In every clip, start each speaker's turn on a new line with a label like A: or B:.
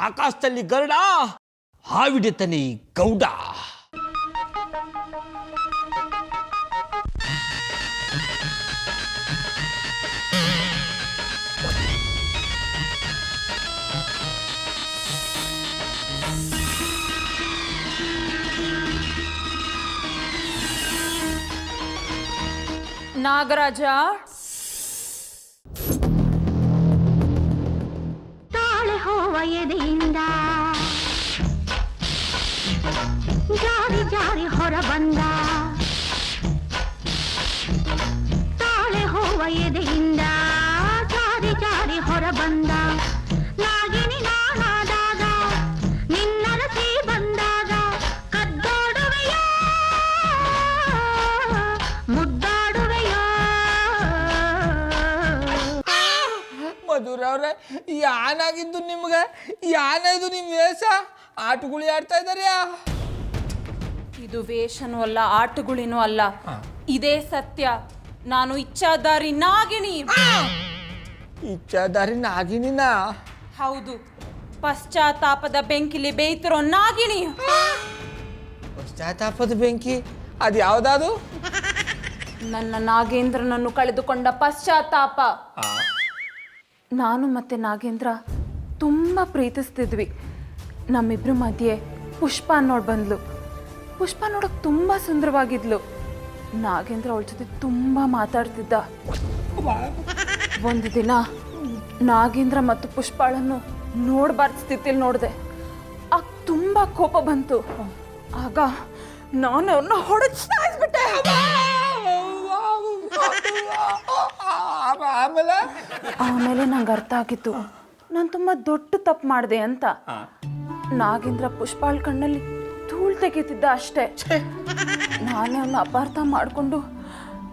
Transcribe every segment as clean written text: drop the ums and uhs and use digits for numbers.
A: ಆಕಾಶದಲ್ಲಿ ಗರುಡ, ಹಾವಿಡಿತಾನೆ ಗೌಡ.
B: ನಾಗರಾಜ,
C: ತಾಳೆ ಹೋವ ಎದೆಯಿಂದ ಜಾರಿ ಜಾರಿ ಹೊರ ಬಂದ, ತಾಳೆ ಹೋವ ಎದೆಯಿಂದ ಜಾರಿ ಜಾರಿ ಹೊರ ಬಂದ, ನಾಗಿನಿ ನಾನಾದಾಗ ನಿನ್ನರಸಿ ಬಂದಾಗ ಕದ್ದೋಡುವೆಯೋ ಮುದ್ದಾಡುವೆಯೋ.
A: ಮಧುರ ಅವ್ರೆ, ಯಾನಾಗಿದ್ದು ನಿಮ್ಗೆ? ಯಾನ ಇದು ನಿಮ್ಮ ವೇಷ? ಆಟಗುಳಿ ಆಡ್ತಾ ಇದ್ದಾರ್ಯಾ?
B: ಇದು ವೇಷನೂ ಅಲ್ಲ, ಆಟುಗಳಿನೂ ಅಲ್ಲ, ಇದೇ ಸತ್ಯ. ನಾನು ಇಚ್ಛಾಧಾರಿ ನಾಗಿಣಿ.
A: ಇಚ್ಛಾಧಾರಿ ನಾಗಿನಿನ?
B: ಹೌದು, ಪಶ್ಚಾತ್ತಾಪದ ಬೆಂಕಿಲಿ ಬೇಯ್ತಿರೋ ನಾಗಿಣಿ.
A: ಪಶ್ಚಾತ್ತಾಪದ ಬೆಂಕಿ? ಅದು ಯಾವ್ದಾದು?
B: ನನ್ನ ನಾಗೇಂದ್ರನನ್ನು ಕಳೆದುಕೊಂಡ ಪಶ್ಚಾತ್ತಾಪ. ನಾನು ಮತ್ತೆ ನಾಗೇಂದ್ರ ತುಂಬ ಪ್ರೀತಿಸ್ತಿದ್ವಿ. ನಮ್ಮಿಬ್ರ ಮಧ್ಯೆ ಪುಷ್ಪ ಅನ್ನೋಳು ಬಂದ್ಲು. ಪುಷ್ಪ ನೋಡೋಕೆ ತುಂಬ ಸುಂದರವಾಗಿದ್ಲು. ನಾಗೇಂದ್ರ ಅವಳ ಜೊತೆ ತುಂಬ ಮಾತಾಡ್ತಿದ್ದ. ಒಂದು ದಿನ ನಾಗೇಂದ್ರ ಮತ್ತು ಪುಷ್ಪಾಳನ್ನು ನೋಡಬಾರ್ದ ಸ್ಥಿತಿಲಿ ನೋಡಿದೆ. ಆಗ ತುಂಬ ಕೋಪ ಬಂತು. ಆಗ ನಾನು ಅವ್ರನ್ನ ಹೊಡೆಚ್ಬಿಟ್ಟೆ. ಆಮೇಲೆ ನಂಗೆ ಅರ್ಥ ಆಗಿತ್ತು, ನಾನು ತುಂಬ ದೊಡ್ಡ ತಪ್ಪು ಮಾಡಿದೆ ಅಂತ. ನಾಗೇಂದ್ರ ಪುಷ್ಪಾಳ್ ಕಣ್ಣಲ್ಲಿ ಧೂಳು ತೆಗೀತಿದ್ದ ಅಷ್ಟೇ. ನಾನೇ ಅವನ್ನ ಅಪಾರ್ಥ ಮಾಡಿಕೊಂಡು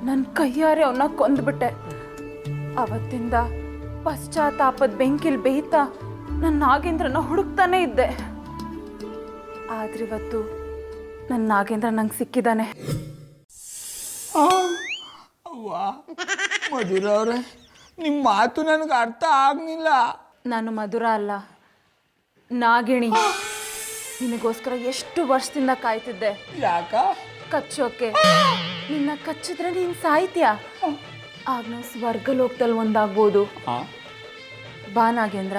B: ನನ್ನ ಕೈಯಾರೆ ಅವನ್ನ ಕೊಂದ್ಬಿಟ್ಟೆ. ಅವತ್ತಿಂದ ಪಶ್ಚಾತ್ತಾಪದ ಬೆಂಕಿಲ್ ಬೇಯ್ತಾ ನನ್ನ ನಾಗೇಂದ್ರನ ಹುಡುಕ್ತಾನೆ ಇದ್ದೆ. ಆದ್ರಿವತ್ತು ನನ್ನ ನಾಗೇಂದ್ರ ನಂಗೆ ಸಿಕ್ಕಿದ್ದಾನೆ.
A: ಮಧುರ ಅವ್ರೆ, ನಿಮ್ಮ ಮಾತು ನನಗೆ ಅರ್ಥ ಆಗ್ಲಿಲ್ಲ.
B: ನಾನು ಮಧುರ ಅಲ್ಲ, ನಾಗಿಣಿ. ನಿನಗೋಸ್ಕರ ಎಷ್ಟು ವರ್ಷದಿಂದ ಕಾಯ್ತಿದ್ದೆ.
A: ಯಾಕ?
B: ಕಚ್ಚೋಕೆ. ನಿನ್ನ ಕಚ್ಚಿದ್ರೆ ನೀನು ಸಾಯ್ತೀಯ. ಆಗ ನಾವು ಸ್ವರ್ಗಲೋಕದಲ್ಲಿ ಒಂದಾಗ್ಬೋದು. ಬಾ ನಾಗೇಂದ್ರ.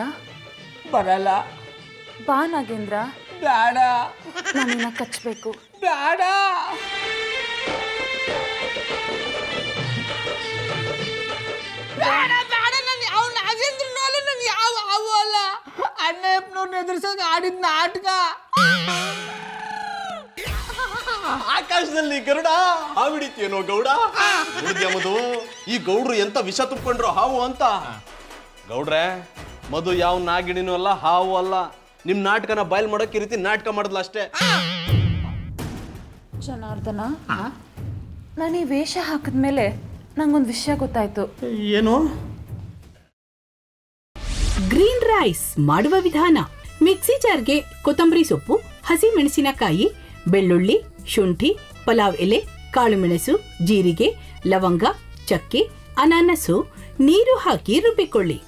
A: ಬರಲ್ಲ.
B: ಬಾ ನಾಗೇಂದ್ರ.
A: ಬೇಡ.
B: ನಾನು ನಿನ್ನ ಕಚ್ಚಬೇಕು.
A: ಬೇಡ. ಬೇಡ ಬೇಡ, ನಾನು ಯಾವ ನಾಗೇಂದ್ರನೂ ಅಲ್ಲ, ನಾನು ಯಾವ ಹಾವು ಅಲ್ಲ. ಅಣ್ಣಪ್ಪನವ್ರನ್ನ ಎದುರಿಸೋಕೆ ಆಡಿದ ನಾಟಕ.
D: ಆಕಾಶದಲ್ಲಿ ಗರುಡ, ಹಾವಿಡಿತೇನೋ ಗೌಡ. ಮಧು, ಈ ಗೌಡ್ರು ಎಂತ ವಿಷ ತುಂಬಿಕೊಂಡ್ರು ಹಾವು ಅಂತ. ಗೌಡ್ರೆ, ಮಧು ಯಾವ ನಾಗಿಣಿನೂ ಅಲ್ಲ, ಹಾವು ಅಲ್ಲ. ನಿಮ್ ನಾಟಕನ ಬಯಲ್ ಮಾಡೋಕೆ ಈ ರೀತಿ ನಾಟಕ ಮಾಡಿದ್ಲ ಅಷ್ಟೇ.
B: ಜನಾರ್ದನ, ನಾನು ಈ ವೇಷ ಹಾಕಿದ್ಮೇಲೆ ನಂಗೊಂದು ವಿಷಯ ಗೊತ್ತಾಯ್ತು.
D: ಏನು?
E: ಗ್ರೀನ್ ರೈಸ್ ಮಾಡುವ ವಿಧಾನ: ಮಿಕ್ಸಿ ಜಾರ್ಗೆ ಕೊತ್ತಂಬರಿ ಸೊಪ್ಪು, ಹಸಿ ಮೆಣಸಿನಕಾಯಿ, ಬೆಳ್ಳುಳ್ಳಿ, ಶುಂಠಿ, ಪಲಾವ್ ಎಲೆ, ಕಾಳುಮೆಣಸು, ಜೀರಿಗೆ, ಲವಂಗ, ಚಕ್ಕೆ, ಅನಾನಸು, ನೀರು ಹಾಕಿ ರುಬ್ಬಿಕೊಳ್ಳಿ.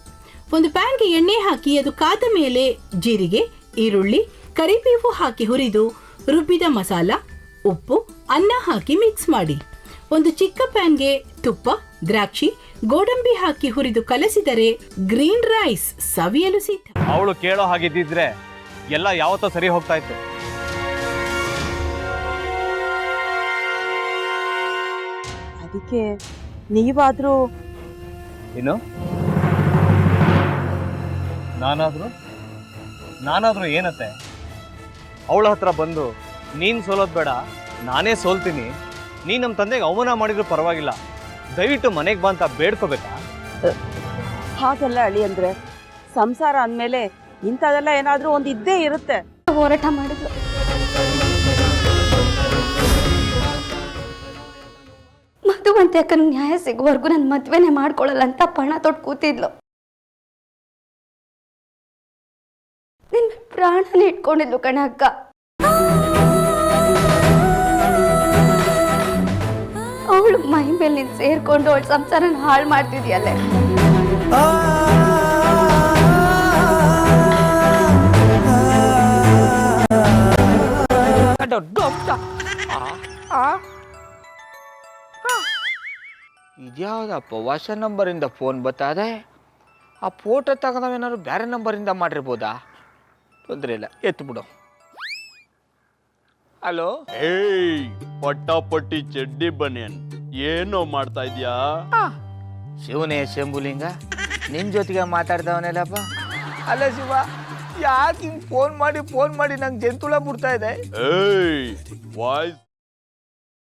E: ಒಂದು ಪ್ಯಾನ್ಗೆ ಎಣ್ಣೆ ಹಾಕಿ ಅದು ಕಾದ ಮೇಲೆ ಜೀರಿಗೆ, ಈರುಳ್ಳಿ, ಕರಿಬೇವು ಹಾಕಿ ಹುರಿದು ರುಬ್ಬಿದ ಮಸಾಲ, ಉಪ್ಪು, ಅನ್ನ ಹಾಕಿ ಮಿಕ್ಸ್ ಮಾಡಿ. ಒಂದು ಚಿಕ್ಕ ಪ್ಯಾನ್ಗೆ ತುಪ್ಪ, ದ್ರಾಕ್ಷಿ, ಗೋಡಂಬಿ ಹಾಕಿ ಹುರಿದು ಕಲಸಿದರೆ ಗ್ರೀನ್ ರೈಸ್ ಸವಿಯಲು ಸಿದ್ಧ.
F: ಅವಳು ಕೇಳೋ ಹಾಗಿದ್ದಿದ್ರೆ ಎಲ್ಲ ಯಾವತ್ತೋ ಸರಿ ಹೋಗ್ತಾ ಇತ್ತು.
G: ಅದಕ್ಕೆ ನೀವಾದ್ರೂ
F: ಏನು? ನಾನಾದ್ರೂ ಏನತ್ತೆ? ಅವಳ ಹತ್ರ ಬಂದು ನೀನ್ ಸೋಲೋದ್ ಬೇಡ, ನಾನೇ ಸೋಲ್ತೀನಿ, ನೀನ್ ನಮ್ಮ ತಂದೆಗೆ ಅವಮಾನ ಮಾಡಿದ್ರು ಪರವಾಗಿಲ್ಲ, ದಯವಿಟ್ಟು ಮನೆಗೆ ಬಾ ಅಂತ ಬೇಡ್ಕೋಬೇಕಾ?
G: ಹಾಗೆಲ್ಲ ಅಳಿ ಅಂದ್ರೆ ಸಂಸಾರ ಅಂದಮೇಲೆ ಇಂಥದೆಲ್ಲ ಏನಾದ್ರೂ ಒಂದು ಇದ್ದೇ ಇರುತ್ತೆ.
C: ಹೋರಾಟ ಮಾಡಿದ್ಲು. ಮಧುವಂತೆ ಅಕ್ಕನ ನ್ಯಾಯ ಸಿಗುವವರೆಗೂ ನನ್ನ ಮದ್ವೆನೇ ಮಾಡ್ಕೊಳ್ಳಲ್ಲ ಅಂತ ಪಣ ತೊಟ್ಟು ಕೂತಿದ್ಲು. ನಿನ್ನ ಪ್ರಾಣನೇ ಇಟ್ಕೊಂಡಿದ್ಲು ಕಣೆ ಅಕ್ಕ. ಅವಳು ಮೈ ಮೇಲೆ ನೀನು ಸೇರ್ಕೊಂಡು ಅವಳ ಸಂಸಾರನ ಹಾಳು ಮಾಡ್ತಿದ್ಯಲ್ಲೇ.
A: ಇದ್ಯಾವುದಪ್ಪ ಹೊಸ ನಂಬರಿಂದ ಫೋನ್ ಬರ್ತದೆ. ಆ ಫೋಟೋ ತಗೊಂಡವೇನಾದ್ರು ಬೇರೆ ನಂಬರಿಂದ ಮಾಡಿರ್ಬೋದಾ? ತೊಂದರೆ ಇಲ್ಲ, ಎತ್ತು ಬಿಡು. ಹಲೋ,
H: ಏಯ್ ಪಟ್ಟಾಪಟ್ಟಿ ಚಡ್ಡಿ ಬನಿಯನ್, ಏನೋ ಮಾಡ್ತಾ ಇದ್ಯಾ?
A: ಶಿವನೇ ಶಂಭುಲಿಂಗ, ನಿನ್ನ ಜೊತೆಗೆ ಮಾತಾಡ್ದವನೇಲಪ್ಪ. ಅಲ್ಲ ಶಿವ, ಯಾಕೆ ಹಿಂಗೆ ಫೋನ್ ಮಾಡಿ ನಂಗೆ ಜಂತುಳ ಬಿಡ್ತಾ ಇದೆ?
H: ಏಯ್ ವಾಯ್ಸ್